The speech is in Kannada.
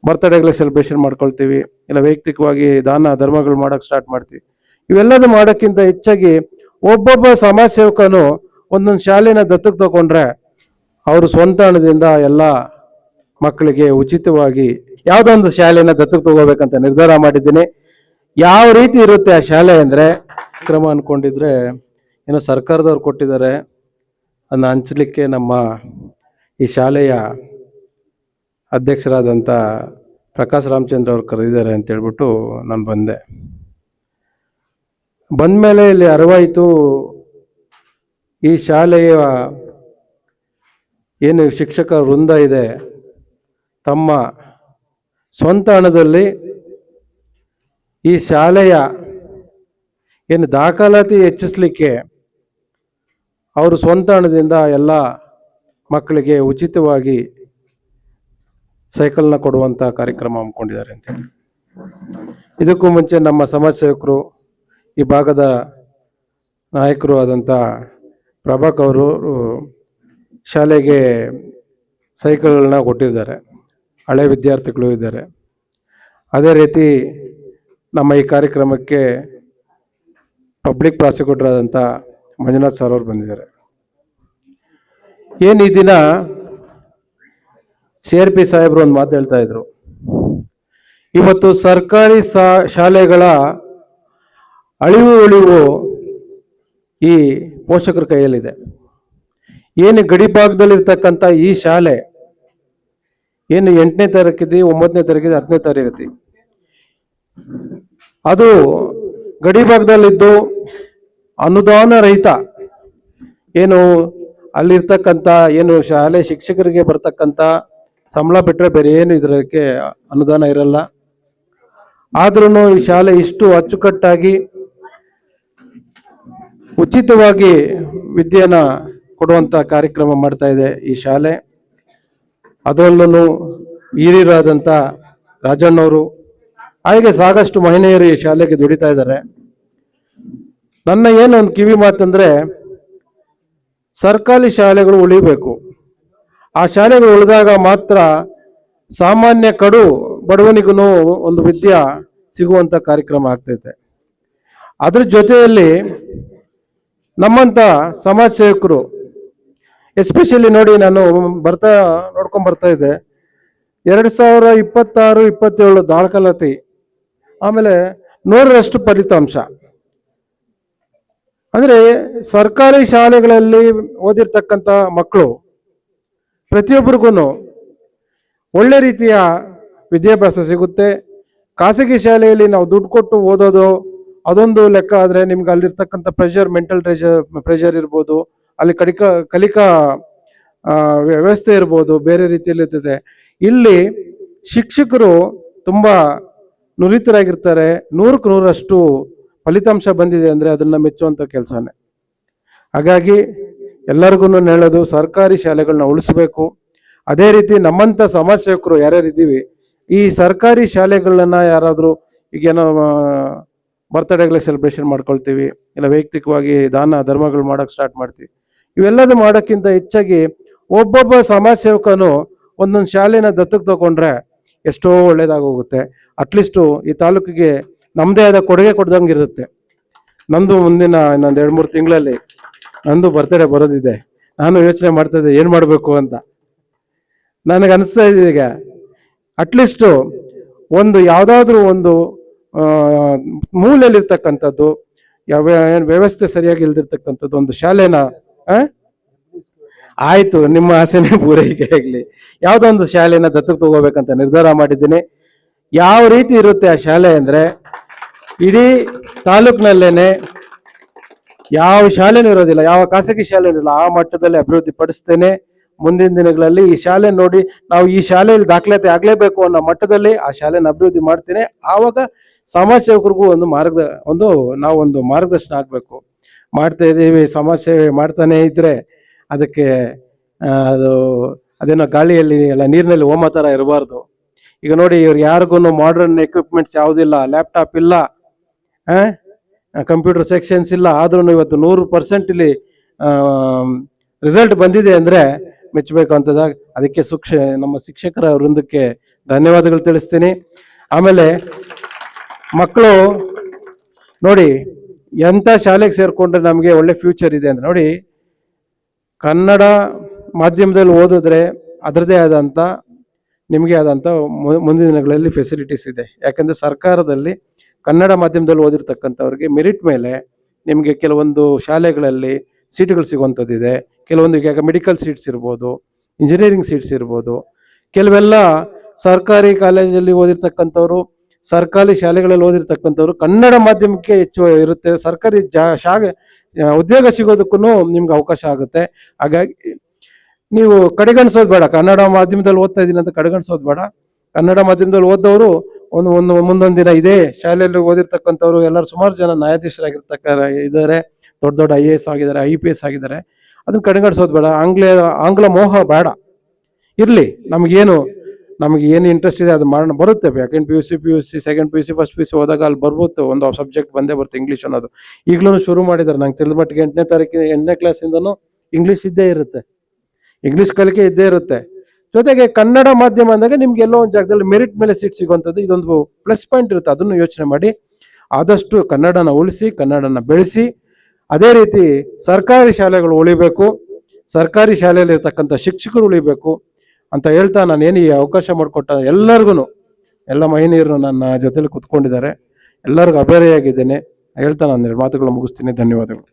ಬರ್ತ್ಡೇಗಳಿಗೆ ಸೆಲೆಬ್ರೇಷನ್ ಮಾಡ್ಕೊಳ್ತೀವಿ, ಇಲ್ಲ ವೈಯಕ್ತಿಕವಾಗಿ ದಾನ ಧರ್ಮಗಳು ಮಾಡೋಕ್ಕೆ ಸ್ಟಾರ್ಟ್ ಮಾಡ್ತೀವಿ. ಇವೆಲ್ಲದೂ ಮಾಡೋಕ್ಕಿಂತ ಹೆಚ್ಚಾಗಿ ಒಬ್ಬೊಬ್ಬ ಸಮಾಜ ಸೇವಕನು ಒಂದೊಂದು ಶಾಲೆನ ದತ್ತಕ್ಕೆ ತಗೊಂಡ್ರೆ ಅವರು ಸ್ವಂತ ಹಣದಿಂದ ಎಲ್ಲ ಮಕ್ಕಳಿಗೆ ಉಚಿತವಾಗಿ ಯಾವುದೊಂದು ಶಾಲೆನ ದತ್ತಕ್ಕೆ ತಗೋಬೇಕಂತ ನಿರ್ಧಾರ ಮಾಡಿದ್ದೀನಿ. ಯಾವ ರೀತಿ ಇರುತ್ತೆ ಆ ಶಾಲೆ ಅಂದರೆ, ಕ್ರಮ ಅನ್ಕೊಂಡಿದ್ರೆ ಏನೋ ಸರ್ಕಾರದವ್ರು ಕೊಟ್ಟಿದ್ದಾರೆ, ಅದನ್ನ ಹಂಚಲಿಕ್ಕೆ ನಮ್ಮ ಈ ಶಾಲೆಯ ಅಧ್ಯಕ್ಷರಾದಂಥ ಪ್ರಕಾಶ್ ರಾಮಚಂದ್ರ ಅವ್ರು ಕರೆದಿದ್ದಾರೆ ಅಂತ ಹೇಳ್ಬಿಟ್ಟು ನಾನು ಬಂದೆ. ಬಂದಮೇಲೆ ಇಲ್ಲಿ ಅರಿವಾಯಿತು, ಈ ಶಾಲೆಯ ಏನು ಶಿಕ್ಷಕ ವೃಂದ ಇದೆ ತಮ್ಮ ಸ್ವಂತ ಹಣದಲ್ಲಿ ಈ ಶಾಲೆಯ ಏನು ದಾಖಲಾತಿ ಹೆಚ್ಚಿಸಲಿಕ್ಕೆ ಅವರು ಸ್ವಂತ ಹಣದಿಂದ ಎಲ್ಲ ಮಕ್ಕಳಿಗೆ ಉಚಿತವಾಗಿ ಸೈಕಲ್ನ ಕೊಡುವಂಥ ಕಾರ್ಯಕ್ರಮ ಹಮ್ಮಿಕೊಂಡಿದ್ದಾರೆ ಅಂತೇಳಿ. ಇದಕ್ಕೂ ಮುಂಚೆ ನಮ್ಮ ಸಮಾಜ ಸೇವಕರು, ಈ ಭಾಗದ ನಾಯಕರು ಆದಂಥ ಪ್ರಭಾಕ್ ಅವರು ಶಾಲೆಗೆ ಸೈಕಲ್ಗಳನ್ನ ಕೊಟ್ಟಿದ್ದಾರೆ, ಹಳೆ ವಿದ್ಯಾರ್ಥಿಗಳು ಇದ್ದಾರೆ. ಅದೇ ರೀತಿ ನಮ್ಮ ಈ ಕಾರ್ಯಕ್ರಮಕ್ಕೆ ಪಬ್ಲಿಕ್ ಪ್ರಾಸಿಕ್ಯೂಟರ್ ಆದಂಥ ಮಂಜುನಾಥ್ ಸರ್ ಅವರು ಬಂದಿದ್ದಾರೆ. ಏನು ಈ ದಿನ CRP ಸಾಹೇಬರು ಒಂದು ಮಾತು ಹೇಳ್ತಾ ಇದ್ರು, ಇವತ್ತು ಸರ್ಕಾರಿ ಶಾಲೆಗಳ ಅಳಿವು ಉಳಿವು ಈ ಪೋಷಕರ ಕೈಯಲ್ಲಿದೆ. ಏನು ಗಡಿ ಭಾಗದಲ್ಲಿರ್ತಕ್ಕಂಥ ಈ ಶಾಲೆ ಏನು 8ನೇ ತರಗತಿ 9ನೇ ತರಗತಿ 10ನೇ ತರಗತಿ ಅದು ಗಡಿ ಭಾಗದಲ್ಲಿದ್ದು ಅನುದಾನ ರಹಿತ, ಏನು ಅಲ್ಲಿರ್ತಕ್ಕಂಥ ಏನು ಶಾಲೆ ಶಿಕ್ಷಕರಿಗೆ ಬರ್ತಕ್ಕಂಥ ಸಂಬಳ ಬಿಟ್ಟರೆ ಬೇರೆ ಏನು ಇದಕ್ಕೆ ಅನುದಾನ ಇರಲ್ಲ. ಆದ್ರೂ ಈ ಶಾಲೆ ಇಷ್ಟು ಅಚ್ಚುಕಟ್ಟಾಗಿ ಉಚಿತವಾಗಿ ವಿದ್ಯೆನ ಕೊಡುವಂಥ ಕಾರ್ಯಕ್ರಮ ಮಾಡ್ತಾ ಇದೆ ಈ ಶಾಲೆ. ಅದರಲ್ಲೂ ಹಿರಿಯರಾದಂಥ ರಾಜಣ್ಣವರು ಹಾಗೆ ಸಾಕಷ್ಟು ಮಹಿಳೆಯರು ಈ ಶಾಲೆಗೆ ದುಡಿತಾ ಇದ್ದಾರೆ. ನನ್ನ ಏನೊಂದು ಕಿವಿ ಮಾತಂದ್ರೆ, ಸರ್ಕಾರಿ ಶಾಲೆಗಳು ಉಳಿಬೇಕು. ಆ ಶಾಲೆಗಳು ಉಳಿದಾಗ ಮಾತ್ರ ಸಾಮಾನ್ಯ ಕಡು ಬಡವನಿಗೂ ಒಂದು ವಿದ್ಯೆ ಸಿಗುವಂಥ ಕಾರ್ಯಕ್ರಮ ಆಗ್ತೈತೆ. ಅದ್ರ ಜೊತೆಯಲ್ಲಿ ನಮ್ಮಂಥ ಸಮಾಜ ಸೇವಕರು ಎಸ್ಪೆಷಲಿ ನೋಡಿ, ನಾನು ನೋಡ್ಕೊಂಡ್ ಬರ್ತಾ ಇದ್ದೆ, 2026-27 ದಾಖಲಾತಿ, ಆಮೇಲೆ 100ರಷ್ಟು ಫಲಿತಾಂಶ. ಅಂದರೆ ಸರ್ಕಾರಿ ಶಾಲೆಗಳಲ್ಲಿ ಓದಿರ್ತಕ್ಕಂಥ ಮಕ್ಕಳು ಪ್ರತಿಯೊಬ್ಬರಿಗೂ ಒಳ್ಳೆ ರೀತಿಯ ವಿದ್ಯಾಭ್ಯಾಸ ಸಿಗುತ್ತೆ. ಖಾಸಗಿ ಶಾಲೆಯಲ್ಲಿ ನಾವು ದುಡ್ಡು ಕೊಟ್ಟು ಓದೋದು ಅದೊಂದು ಲೆಕ್ಕ ಆದರೆ, ನಿಮ್ಗೆ ಅಲ್ಲಿರ್ತಕ್ಕಂಥ ಮೆಂಟಲ್ ಪ್ರೆಷರ್ ಇರ್ಬೋದು, ಅಲ್ಲಿ ಕಲಿಕಾ ವ್ಯವಸ್ಥೆ ಇರ್ಬೋದು, ಬೇರೆ ರೀತಿಯಲ್ಲಿ ಇರ್ತದೆ. ಇಲ್ಲಿ ಶಿಕ್ಷಕರು ತುಂಬ ನುರಿತರಾಗಿರ್ತಾರೆ. 100ಕ್ಕೆ 100ರಷ್ಟು ಫಲಿತಾಂಶ ಬಂದಿದೆ ಅಂದರೆ ಅದನ್ನು ಮೆಚ್ಚುವಂಥ ಕೆಲಸನೇ. ಹಾಗಾಗಿ ಎಲ್ಲರಿಗೂ ಹೇಳೋದು, ಸರ್ಕಾರಿ ಶಾಲೆಗಳನ್ನ ಉಳಿಸ್ಬೇಕು. ಅದೇ ರೀತಿ ನಮ್ಮಂಥ ಸಮಾಜ ಸೇವಕರು ಯಾರ್ಯಾರಿದ್ದೀವಿ, ಈ ಸರ್ಕಾರಿ ಶಾಲೆಗಳನ್ನ ಯಾರಾದರೂ ಈಗೇನೋ ಬರ್ತ್ಡೇಗಳಿಗೆ ಸೆಲೆಬ್ರೇಷನ್ ಮಾಡ್ಕೊಳ್ತೀವಿ, ಇಲ್ಲ ವೈಯಕ್ತಿಕವಾಗಿ ದಾನ ಧರ್ಮಗಳು ಮಾಡೋಕ್ಕೆ ಸ್ಟಾರ್ಟ್ ಮಾಡ್ತೀವಿ. ಇವೆಲ್ಲದೂ ಮಾಡೋಕ್ಕಿಂತ ಹೆಚ್ಚಾಗಿ ಒಬ್ಬೊಬ್ಬ ಸಮಾಜ ಸೇವಕನು ಒಂದೊಂದು ಶಾಲೆನ ದತ್ತಕ್ಕೆ ತಗೊಂಡ್ರೆ ಎಷ್ಟೋ ಒಳ್ಳೇದಾಗೋಗುತ್ತೆ. ಅಟ್ಲೀಸ್ಟು ಈ ತಾಲೂಕಿಗೆ ನಮ್ಮದೇ ಆದ ಕೊಡುಗೆ ಕೊಡ್ದಂಗೆ ಇರುತ್ತೆ. ನಂದು ಮುಂದಿನ ಇನ್ನೊಂದು 2-3 ತಿಂಗಳಲ್ಲಿ ನಂದು ಬರ್ತ್ಡೇ ಬರೋದಿದೆ. ನಾನು ಯೋಚನೆ ಮಾಡ್ತಾ ಇದ್ದೆ ಏನು ಮಾಡಬೇಕು ಅಂತ. ನನಗೆ ಅನಿಸ್ತಾ ಇದೆ, ಈಗ ಅಟ್ಲೀಸ್ಟು ಒಂದು ಯಾವುದಾದ್ರೂ ಒಂದು ಮೂಲೆಯಲ್ಲಿರ್ತಕ್ಕಂಥದ್ದು, ವ್ಯವಸ್ಥೆ ಸರಿಯಾಗಿ ಇಲ್ದಿರ್ತಕ್ಕಂಥದ್ದು ಒಂದು ಶಾಲೆನ, ಆಯಿತು ನಿಮ್ಮ ಆಸೆನೇ ಪೂರೈಕೆ ಆಗಲಿ, ಯಾವುದೋ ಒಂದು ಶಾಲೆನ ದತ್ತಕ್ಕೆ ತಗೋಬೇಕಂತ ನಿರ್ಧಾರ ಮಾಡಿದ್ದೀನಿ. ಯಾವ ರೀತಿ ಇರುತ್ತೆ ಆ ಶಾಲೆ ಅಂದರೆ, ಇಡೀ ತಾಲೂಕಿನಲ್ಲೇನೆ ಯಾವ ಶಾಲೆನೂ ಇರೋದಿಲ್ಲ, ಯಾವ ಖಾಸಗಿ ಶಾಲೆ ಇರೋದಿಲ್ಲ, ಆ ಮಟ್ಟದಲ್ಲಿ ಅಭಿವೃದ್ಧಿ ಪಡಿಸ್ತೇನೆ. ಮುಂದಿನ ದಿನಗಳಲ್ಲಿ ಈ ಶಾಲೆ ನೋಡಿ ನಾವು ಈ ಶಾಲೆಯಲ್ಲಿ ದಾಖಲಾತಿ ಆಗಲೇಬೇಕು ಅನ್ನೋ ಮಟ್ಟದಲ್ಲಿ ಆ ಶಾಲೆನ ಅಭಿವೃದ್ಧಿ ಮಾಡ್ತೇನೆ. ಆವಾಗ ಸಮಾಜ ಸೇವಕರಿಗೂ ಒಂದು ಮಾರ್ಗದರ್ಶನ ಆಗಬೇಕು. ಮಾಡ್ತಾ ಇದ್ದೀವಿ, ಸಮಾಜ ಸೇವೆ ಮಾಡ್ತಾನೆ ಇದ್ರೆ ಅದಕ್ಕೆ ಅದೇನೋ ಗಾಳಿಯಲ್ಲಿ ಎಲ್ಲ ನೀರಿನಲ್ಲಿ ಹೋಮ ಥರ ಇರಬಾರ್ದು. ಈಗ ನೋಡಿ, ಇವ್ರು ಯಾರಿಗೂ ಮಾಡರ್ನ್ ಎಕ್ವಿಪ್ಮೆಂಟ್ಸ್ ಯಾವುದಿಲ್ಲ, ಲ್ಯಾಪ್ಟಾಪ್ ಇಲ್ಲ, ಕಂಪ್ಯೂಟರ್ ಸೆಕ್ಷನ್ಸ್ ಇಲ್ಲ, ಆದ್ರೂ ಇವತ್ತು 100% ಇಲ್ಲಿ ರಿಸಲ್ಟ್ ಬಂದಿದೆ ಅಂದರೆ ಮೆಚ್ಚಬೇಕು ಅಂತದಾಗ. ಅದಕ್ಕೆ ನಮ್ಮ ಶಿಕ್ಷಕರ ವೃಂದಕ್ಕೆ ಧನ್ಯವಾದಗಳು ತಿಳಿಸ್ತೀನಿ. ಆಮೇಲೆ ಮಕ್ಕಳು ನೋಡಿ ಎಂಥ ಶಾಲೆಗೆ ಸೇರಿಕೊಂಡ್ರೆ ನಮಗೆ ಒಳ್ಳೆ ಫ್ಯೂಚರ್ ಇದೆ ಅಂದ್ರೆ ನೋಡಿ, ಕನ್ನಡ ಮಾಧ್ಯಮದಲ್ಲಿ ಓದಿದ್ರೆ ಅದರದೇ ಆದಂಥ ನಿಮಗೆ ಆದಂಥ ಮುಂದಿನ ದಿನಗಳಲ್ಲಿ ಫೆಸಿಲಿಟೀಸ್ ಇದೆ. ಯಾಕಂದರೆ ಸರ್ಕಾರದಲ್ಲಿ ಕನ್ನಡ ಮಾಧ್ಯಮದಲ್ಲಿ ಓದಿರ್ತಕ್ಕಂಥವ್ರಿಗೆ ಮೆರಿಟ್ ಮೇಲೆ ನಿಮಗೆ ಕೆಲವೊಂದು ಶಾಲೆಗಳಲ್ಲಿ ಸೀಟುಗಳು ಸಿಗುವಂಥದ್ದಿದೆ. ಕೆಲವೊಂದು ಈಗ ಮೆಡಿಕಲ್ ಸೀಟ್ಸ್ ಇರ್ಬೋದು, ಇಂಜಿನಿಯರಿಂಗ್ ಸೀಟ್ಸ್ ಇರ್ಬೋದು. ಕೆಲವೆಲ್ಲ ಸರ್ಕಾರಿ ಕಾಲೇಜಲ್ಲಿ ಓದಿರ್ತಕ್ಕಂಥವ್ರು, ಸರ್ಕಾರಿ ಶಾಲೆಗಳಲ್ಲಿ ಓದಿರ್ತಕ್ಕಂಥವ್ರು ಕನ್ನಡ ಮಾಧ್ಯಮಕ್ಕೆ ಹೆಚ್ಚು ಇರುತ್ತೆ. ಸರ್ಕಾರಿ ಉದ್ಯೋಗ ಸಿಗೋದಕ್ಕೂ ನಿಮ್ಗೆ ಅವಕಾಶ ಆಗುತ್ತೆ. ಹಾಗಾಗಿ ನೀವು ಕಡೆಗಣಿಸೋದು ಬೇಡ. ಕನ್ನಡ ಮಾಧ್ಯಮದಲ್ಲಿ ಓದ್ತಾ ಇದ್ದೀನಿ ಅಂತ ಕಡೆಗಣಿಸೋದು ಬೇಡ. ಕನ್ನಡ ಮಾಧ್ಯಮದಲ್ಲಿ ಓದೋರು ಮುಂದೊಂದು ದಿನ ಇದೇ ಶಾಲೆಯಲ್ಲಿ ಓದಿರ್ತಕ್ಕಂಥವ್ರು ಎಲ್ಲರೂ ಸುಮಾರು ಜನ ಇದ್ದಾರೆ, ದೊಡ್ಡ ದೊಡ್ಡ IAS ಆಗಿದ್ದಾರೆ, IPS ಆಗಿದ್ದಾರೆ. ಅದನ್ನ ಕಡೆಗಣಿಸೋದು ಬೇಡ. ಆಂಗ್ಲ ಮೋಹ ಬೇಡ. ಇರಲಿ, ನಮಗೆ ಏನು ಇಂಟ್ರೆಸ್ಟ್ ಇದೆ ಅದು ಮಾಡೋಣ, ಬರುತ್ತೆ. Second PUC, second PUC, first PUC ಹೋದಾಗ ಅಲ್ಲಿ ಬರ್ಬೋದು, ಒಂದು ಸಬ್ಜೆಕ್ಟ್ ಬಂದೇ ಬರುತ್ತೆ ಇಂಗ್ಲೀಷ್ ಅನ್ನೋದು. ಈಗಲೂ ಶುರು ಮಾಡಿದ್ದಾರೆ. ನಂಗೆ ತಿಳಿದ ಮಟ್ಟಿಗೆ 8ನೇ ಕ್ಲಾಸಿಂದನೂ ಇಂಗ್ಲೀಷ್ ಇದ್ದೇ ಇರುತ್ತೆ, ಇಂಗ್ಲೀಷ್ ಕಲಿಕೆ ಇದ್ದೇ ಇರುತ್ತೆ. ಜೊತೆಗೆ ಕನ್ನಡ ಮಾಧ್ಯಮ ಅಂದಾಗ ನಿಮ್ಗೆ ಎಲ್ಲೋ ಒಂದು ಜಾಗದಲ್ಲಿ ಮೆರಿಟ್ ಮೇಲೆ ಸೀಟ್ ಸಿಗುವಂಥದ್ದು ಇದೊಂದು ಪ್ಲಸ್ ಪಾಯಿಂಟ್ ಇರುತ್ತೆ. ಅದನ್ನು ಯೋಚನೆ ಮಾಡಿ ಆದಷ್ಟು ಕನ್ನಡನ ಉಳಿಸಿ, ಕನ್ನಡನ ಬೆಳೆಸಿ. ಅದೇ ರೀತಿ ಸರ್ಕಾರಿ ಶಾಲೆಗಳು ಉಳಿಬೇಕು, ಸರ್ಕಾರಿ ಶಾಲೆಯಲ್ಲಿ ಇರ್ತಕ್ಕಂಥ ಶಿಕ್ಷಕರು ಉಳಿಬೇಕು ಅಂತ ಹೇಳ್ತಾ, ನಾನೇನು ಈ ಅವಕಾಶ ಮಾಡಿಕೊಟ್ಟ ಎಲ್ಲರಿಗೂ, ಎಲ್ಲ ಮಹಿಳೆಯರು ನನ್ನ ಜೊತೆಲಿ ಕುತ್ಕೊಂಡಿದ್ದಾರೆ, ಎಲ್ಲರಿಗೂ ಅಭಾರಿಯಾಗಿದ್ದೇನೆ ಹೇಳ್ತಾ ನಾನು ಮಾತುಗಳು ಮುಗಿಸ್ತೀನಿ. ಧನ್ಯವಾದಗಳು.